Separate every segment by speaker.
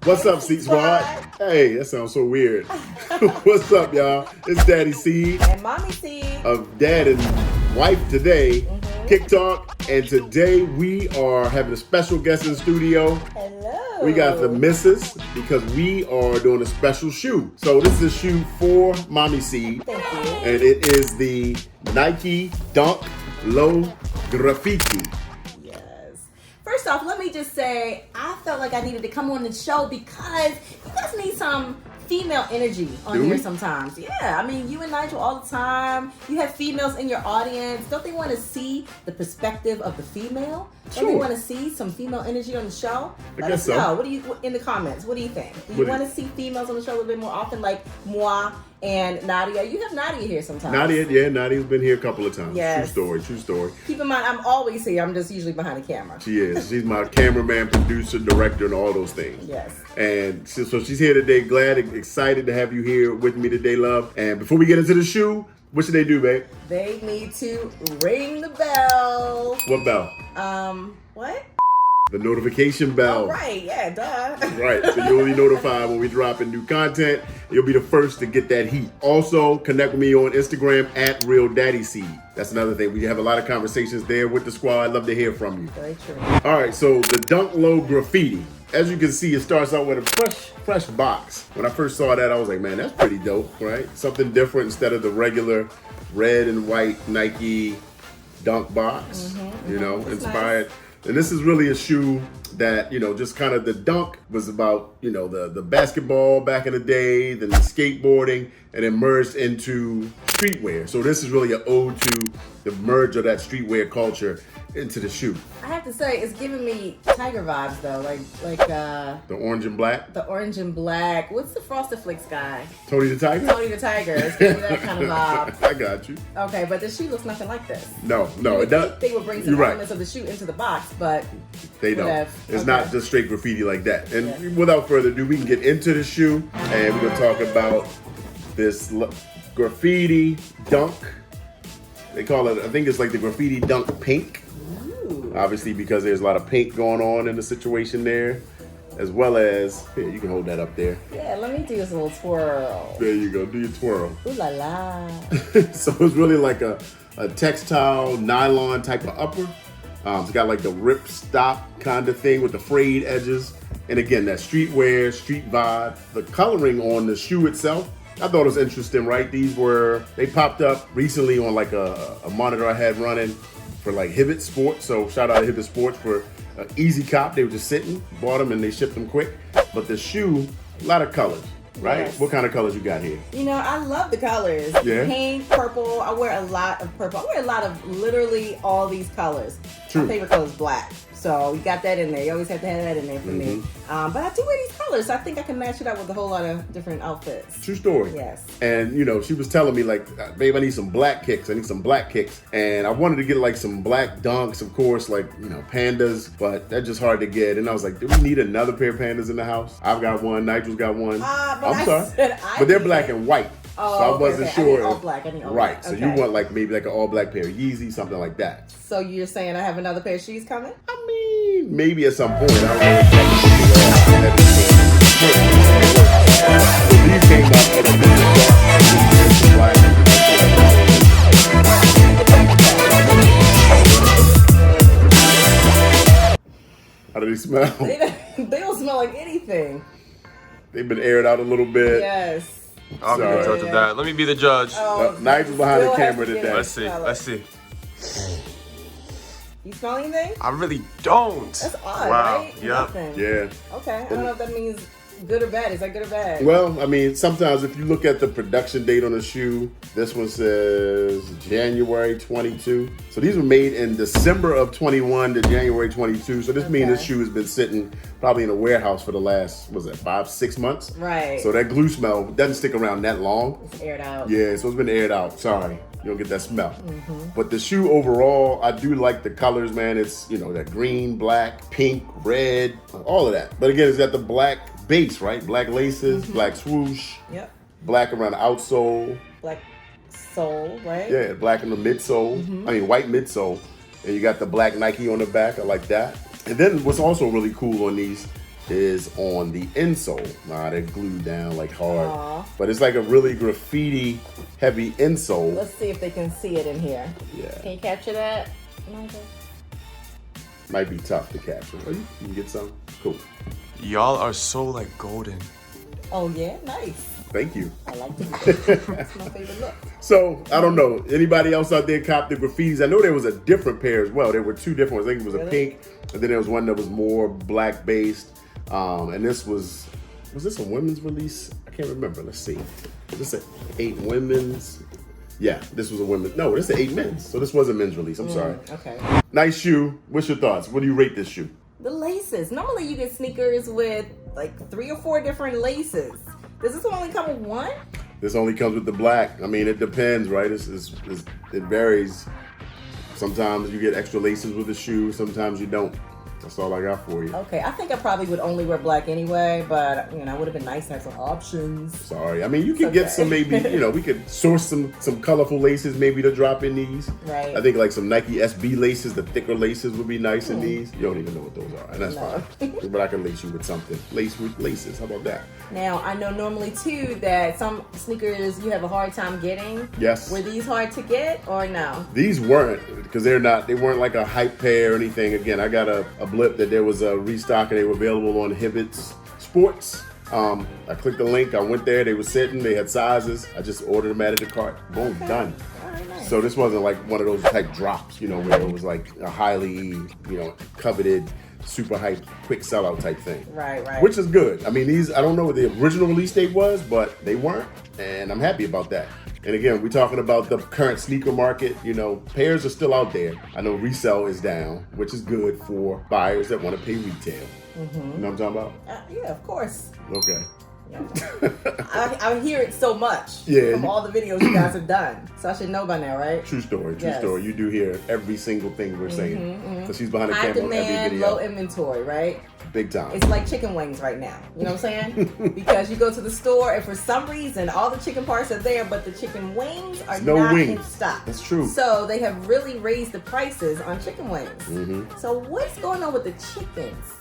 Speaker 1: What's up, Seat Squad? Hey, that sounds so weird. What's up, y'all? It's Daddy Seed
Speaker 2: And Mommy Seed
Speaker 1: of Dad and Wife Today, Kick Talk, and today we are having a special guest in the studio.
Speaker 2: Hello.
Speaker 1: We got the missus because we are doing a special shoe. So this is a shoe for Mommy Seed.
Speaker 2: Thank you.
Speaker 1: And it is the Nike Dunk Low Graffiti.
Speaker 2: First off, let me just say, I felt like I needed to come on the show because you guys need some female energy on here sometimes. Yeah, I mean, you and Nigel all the time. You have females in your audience. Don't they want to see the perspective of the female? Don't they want to see some female energy on the show? Let us know. What do you, in the comments, what do you think? Do you want to see females on the show a little bit more often, like moi and Nadia? You have Nadia here sometimes.
Speaker 1: Nadia's been here a couple of times.
Speaker 2: Yes.
Speaker 1: True story.
Speaker 2: Keep in mind, I'm always here. I'm just usually behind the camera.
Speaker 1: She is. She's my cameraman, producer, director, and all those things.
Speaker 2: Yes.
Speaker 1: And so she's here today. Glad and excited to have you here with me today, love. And before we get into the shoe, what should they do, babe?
Speaker 2: They need to ring the bell.
Speaker 1: What bell?
Speaker 2: What?
Speaker 1: The notification bell.
Speaker 2: Oh, right, yeah, duh.
Speaker 1: Right, so you'll be notified when we drop in new content. You'll be the first to get that heat. Also, connect with me on Instagram at RealDaddySeed. That's another thing. We have a lot of conversations there with the squad. I'd love to hear from you.
Speaker 2: Very true.
Speaker 1: All right, so the Dunk Low Graffiti. As you can see, it starts out with a fresh box. When I first saw that, I was like, man, that's pretty dope, right? Something different instead of the regular red and white Nike Dunk box, you know,
Speaker 2: That's
Speaker 1: inspired.
Speaker 2: nice.
Speaker 1: And this is really a shoe that, you know, just kind of the dunk was about, you know, the basketball back in the day, then the skateboarding, and it merged into streetwear. So this is really an ode to the merge of that streetwear culture into the shoe.
Speaker 2: I have to say, it's giving me Tiger vibes though, like
Speaker 1: The orange and black.
Speaker 2: the orange and black. What's the Frosted Flakes guy?
Speaker 1: Tony the Tiger?
Speaker 2: Tony the Tiger. It's giving me that kind of vibe.
Speaker 1: I got you.
Speaker 2: Okay, but the shoe looks nothing like this.
Speaker 1: No, it does.
Speaker 2: They would bring some elements of the shoe into the box, but
Speaker 1: they don't. It's not just straight graffiti like that. And without further ado, we can get into the shoe, and we're gonna talk about this graffiti dunk. They call it, I think it's like the graffiti dunk pink.
Speaker 2: Ooh.
Speaker 1: Obviously, because there's a lot of paint going on in the situation there, as well as, here, you can hold that up there.
Speaker 2: Yeah, let me do this little twirl.
Speaker 1: There you go, do your twirl.
Speaker 2: Ooh la la.
Speaker 1: So it's really like a textile nylon type of upper. It's got like the rip stop kind of thing with the frayed edges. And again, that streetwear, street vibe. The coloring on the shoe itself, I thought it was interesting, right? They popped up recently on like a monitor I had running for like Hibbett Sports. So shout out to Hibbett Sports for an easy cop. They were just sitting, bought them and they shipped them quick. But the shoe, a lot of colors, right?
Speaker 2: Yes.
Speaker 1: What kind of colors you got here?
Speaker 2: You know, I love the colors.
Speaker 1: Yeah.
Speaker 2: Pink, purple. I wear a lot of purple. I wear a lot of literally all these colors.
Speaker 1: True.
Speaker 2: My favorite color is black. So you got that in there. You always have to have that in there for me. But I do wear these colors, so I think I can match it up with a whole lot of different outfits.
Speaker 1: True story.
Speaker 2: Yes.
Speaker 1: And, you know, she was telling me, like, babe, I need some black kicks. And I wanted to get, like, some black dunks, of course, like, you know, pandas. But that's just hard to get. And I was like, do we need another pair of pandas in the house? I've got one. Nigel's got one. I'm sorry. But they're black and white.
Speaker 2: Oh,
Speaker 1: so I wasn't sure.
Speaker 2: I need all black.
Speaker 1: Right. So you want, like, maybe like an all black pair of Yeezy, something like that.
Speaker 2: So you're saying I have another pair of shoes coming?
Speaker 1: I mean, maybe at some point. I don't know if that so these came out at a different. How do they smell?
Speaker 2: They don't smell like anything.
Speaker 1: They've been aired out a little bit.
Speaker 2: Yes.
Speaker 3: I'll be the judge of that. Let me be the judge.
Speaker 1: Nigel's behind the camera today.
Speaker 3: Let's see.
Speaker 2: You smell anything?
Speaker 3: I really don't.
Speaker 2: That's odd,
Speaker 3: wow.
Speaker 2: right?
Speaker 3: Yep.
Speaker 2: Nothing.
Speaker 1: Yeah.
Speaker 2: Okay. I don't know if that means good or bad. Is that good or bad?
Speaker 1: Well, I mean, sometimes if you look at the production date on the shoe, this one says January 22. So these were made in December of 21 to January 22. So this means this shoe has been sitting probably in a warehouse for the last, 5-6 months?
Speaker 2: Right.
Speaker 1: So that glue smell doesn't stick around that long.
Speaker 2: It's aired out.
Speaker 1: Yeah, so it's been aired out. Sorry. You don't get that smell. But the shoe overall, I do like the colors, man. It's, you know, that green, black, pink, red, all of that. But again, it's got the black base, right? Black laces, black swoosh,
Speaker 2: Yep.
Speaker 1: black around the outsole.
Speaker 2: Black sole, right?
Speaker 1: Yeah, black in the midsole. I mean, white midsole. And you got the black Nike on the back. I like that. And then what's also really cool on these is on the insole. Nah, they're glued down like hard.
Speaker 2: Aw.
Speaker 1: But it's like a really graffiti heavy insole.
Speaker 2: Let's see if they can see it in here.
Speaker 1: Yeah.
Speaker 2: Can you capture that, Nigel?
Speaker 1: Might be tough to capture. Oh, you can get some? Cool.
Speaker 3: Y'all are so like golden.
Speaker 2: Oh yeah, nice.
Speaker 1: Thank you.
Speaker 2: I like that. That's my favorite look.
Speaker 1: So, I don't know. Anybody else out there cop the graffitis? I know there was a different pair as well. There were two different ones. I think it was a
Speaker 2: Really?
Speaker 1: pink, and then there was one that was more black based. And this was this a women's release? I can't remember. Let's see. Is this an 8 women's? Yeah, this was a women's. No, this is 8 men's. So this was a men's release. I'm sorry.
Speaker 2: Okay.
Speaker 1: Nice shoe. What's your thoughts? What do you rate this shoe?
Speaker 2: The laces. Normally you get sneakers with like 3 or 4 different laces. Does this one only come with one?
Speaker 1: This only comes with the black. I mean, it depends, right? It varies. Sometimes you get extra laces with the shoe. Sometimes you don't. That's all I got for you.
Speaker 2: Okay, I think I probably would only wear black anyway, but it would have been nice to have some options.
Speaker 1: Sorry. I mean, you could get
Speaker 2: Okay.
Speaker 1: some maybe, we could source some colorful laces maybe to drop in these.
Speaker 2: Right.
Speaker 1: I think like some Nike SB laces, the thicker laces would be nice in these. You don't even know what those are, and that's
Speaker 2: No.
Speaker 1: fine. But I can lace you with something. Lace with laces. How about that?
Speaker 2: Now, I know normally too that some sneakers you have a hard time getting.
Speaker 1: Yes.
Speaker 2: Were these hard to get or no?
Speaker 1: These weren't, because they weren't like a hype pair or anything. Again, I got a blip that there was a restock and they were available on Hibbett's Sports. I clicked the link, I went there, they were sitting, they had sizes. I just ordered them, added to cart. Boom, done.
Speaker 2: All right, nice.
Speaker 1: So this wasn't like one of those type drops, where it was like a highly, coveted, super hype, quick sellout type thing.
Speaker 2: Right.
Speaker 1: Which is good. I mean, these, I don't know what the original release date was, but they weren't, and I'm happy about that. And again, we're talking about the current sneaker market. Pairs are still out there. I know resale is down, which is good for buyers that want to pay retail. You know what I'm talking about?
Speaker 2: Yeah, of course.
Speaker 1: Okay.
Speaker 2: I hear it so much from all the videos you guys have done, so I should know by now, right?
Speaker 1: True story.
Speaker 2: Yes.
Speaker 1: You do hear every single thing we're saying. So she's behind the
Speaker 2: High
Speaker 1: camera on every
Speaker 2: demand,
Speaker 1: video.
Speaker 2: low inventory, right?
Speaker 1: Big time.
Speaker 2: It's like chicken wings right now. You know what I'm saying? Because you go to the store and for some reason all the chicken parts are there, but the chicken wings are
Speaker 1: No
Speaker 2: not
Speaker 1: wings.
Speaker 2: in stock.
Speaker 1: That's true.
Speaker 2: So they have really raised the prices on chicken wings. So what's going on with the chickens?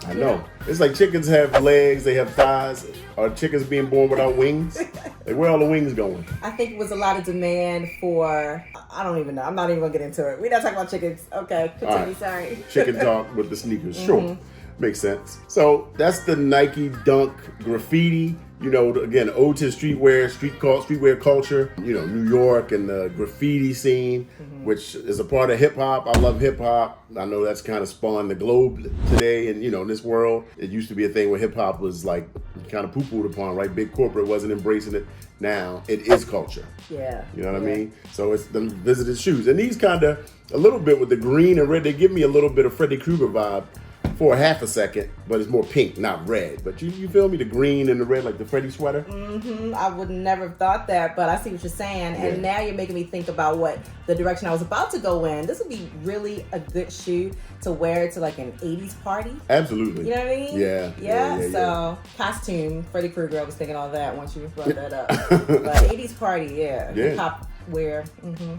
Speaker 1: I know. It's like chickens have legs, they have thighs. Are chickens being born without wings? Like, where are all the wings going?
Speaker 2: I think it was a lot of demand for, I don't even know. I'm not even going to get into it. We're not talking about chickens. Okay, continue,
Speaker 1: All right.
Speaker 2: Sorry.
Speaker 1: Chicken talk with the sneakers. Sure. Makes sense. So that's the Nike Dunk graffiti. Again, ode to streetwear, streetwear culture. New York and the graffiti scene, which is a part of hip hop. I love hip hop. I know that's kind of spawned the globe today, and in this world, it used to be a thing where hip hop was like kind of poo-pooed upon, right? Big corporate wasn't embracing it. Now it is culture.
Speaker 2: Yeah.
Speaker 1: You know what I mean? So it's the visited shoes, and these kind of a little bit with the green and red. They give me a little bit of Freddy Krueger vibe. For a half a second, but it's more pink, not red. But you feel me? The green and the red, like the Freddy sweater.
Speaker 2: I would never have thought that, but I see what you're saying.
Speaker 1: Yeah.
Speaker 2: And now you're making me think about what the direction I was about to go in. This would be really a good shoe to wear to like an 80s party.
Speaker 1: Absolutely.
Speaker 2: You know what I mean?
Speaker 1: Yeah.
Speaker 2: So costume, Freddy Krueger, I was thinking all that once you brought that up. But 80s party,
Speaker 1: Yeah.
Speaker 2: Pop wear.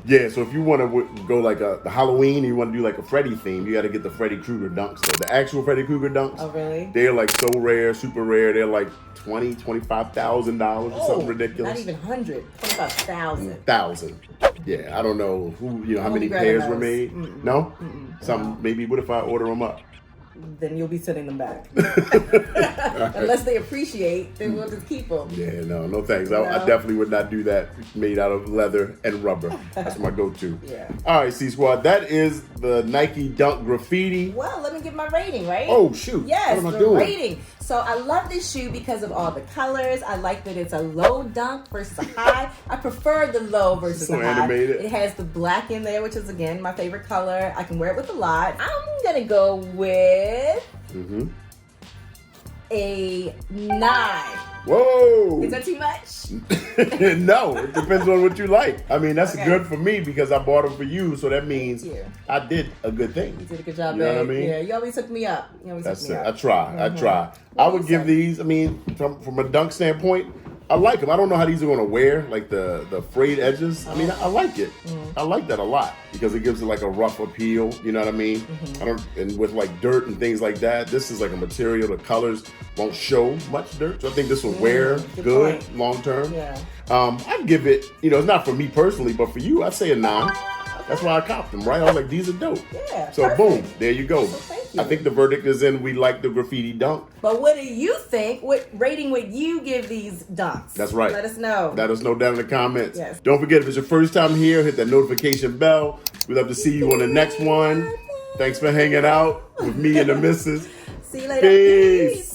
Speaker 1: Yeah, so if you want to go like the Halloween, you want to do like a Freddy theme, you got to get the Freddy Krueger dunks. The actual Freddy Krueger dunks.
Speaker 2: Oh, really?
Speaker 1: They're like so rare, super rare. They're like $25,000 or something ridiculous.
Speaker 2: Not even 100, 25,000.
Speaker 1: 1,000. Yeah, I don't know how many
Speaker 2: grabbing
Speaker 1: pairs were
Speaker 2: those.
Speaker 1: made. No? Some maybe. What if I order them up?
Speaker 2: Then you'll be sending them back. Unless they appreciate, then we'll just keep them.
Speaker 1: Yeah, no thanks. I definitely would not do that made out of leather and rubber. That's my go-to.
Speaker 2: Yeah.
Speaker 1: All right, C-Squad, that is the Nike Dunk Graffiti.
Speaker 2: Well, let me give my rating, right?
Speaker 1: Oh, shoot.
Speaker 2: Yes,
Speaker 1: what am I
Speaker 2: the
Speaker 1: doing?
Speaker 2: rating. So I love this shoe because of all the colors. I like that it's a low dunk versus a high. I prefer the low versus
Speaker 1: So
Speaker 2: the high.
Speaker 1: animated.
Speaker 2: It has the black in there, which is, again, my favorite color. I can wear it with a lot. I'm going to go with a 9.
Speaker 1: Whoa!
Speaker 2: Is that too much?
Speaker 1: No, it depends on what you like. I mean, that's
Speaker 2: Okay.
Speaker 1: good for me because I bought them for you, so that means
Speaker 2: Thank you.
Speaker 1: I did a good thing.
Speaker 2: You did a good job,
Speaker 1: You know what I
Speaker 2: babe.
Speaker 1: mean?
Speaker 2: Yeah, you always hook me up. You always
Speaker 1: That's
Speaker 2: hook
Speaker 1: it.
Speaker 2: me
Speaker 1: I
Speaker 2: up.
Speaker 1: try. I
Speaker 2: What
Speaker 1: try.
Speaker 2: do
Speaker 1: I
Speaker 2: you
Speaker 1: would give
Speaker 2: say?
Speaker 1: these, I mean, from a dunk standpoint, I like them. I don't know how these are going to wear, like the frayed edges. I mean, I like it. I like that a lot because it gives it like a rough appeal. You know what I mean? And with like dirt and things like that, this is like a material. The colors won't show much dirt, so I think this will wear good long term.
Speaker 2: Yeah.
Speaker 1: I'd give it. It's not for me personally, but for you, I'd say a 9. That's why I copped them, right? I was like, these are dope.
Speaker 2: Yeah.
Speaker 1: So boom, there you go.
Speaker 2: So thank you.
Speaker 1: I think the verdict is in. We like the graffiti dunk.
Speaker 2: But what do you think? What rating would you give these dunks?
Speaker 1: That's right.
Speaker 2: Let us know.
Speaker 1: Let us know down in the comments.
Speaker 2: Yes.
Speaker 1: Don't forget, if it's your first time here, hit that notification bell. We'd love to see you on the next one. Thanks for hanging out with me and the missus.
Speaker 2: See you later.
Speaker 1: Peace.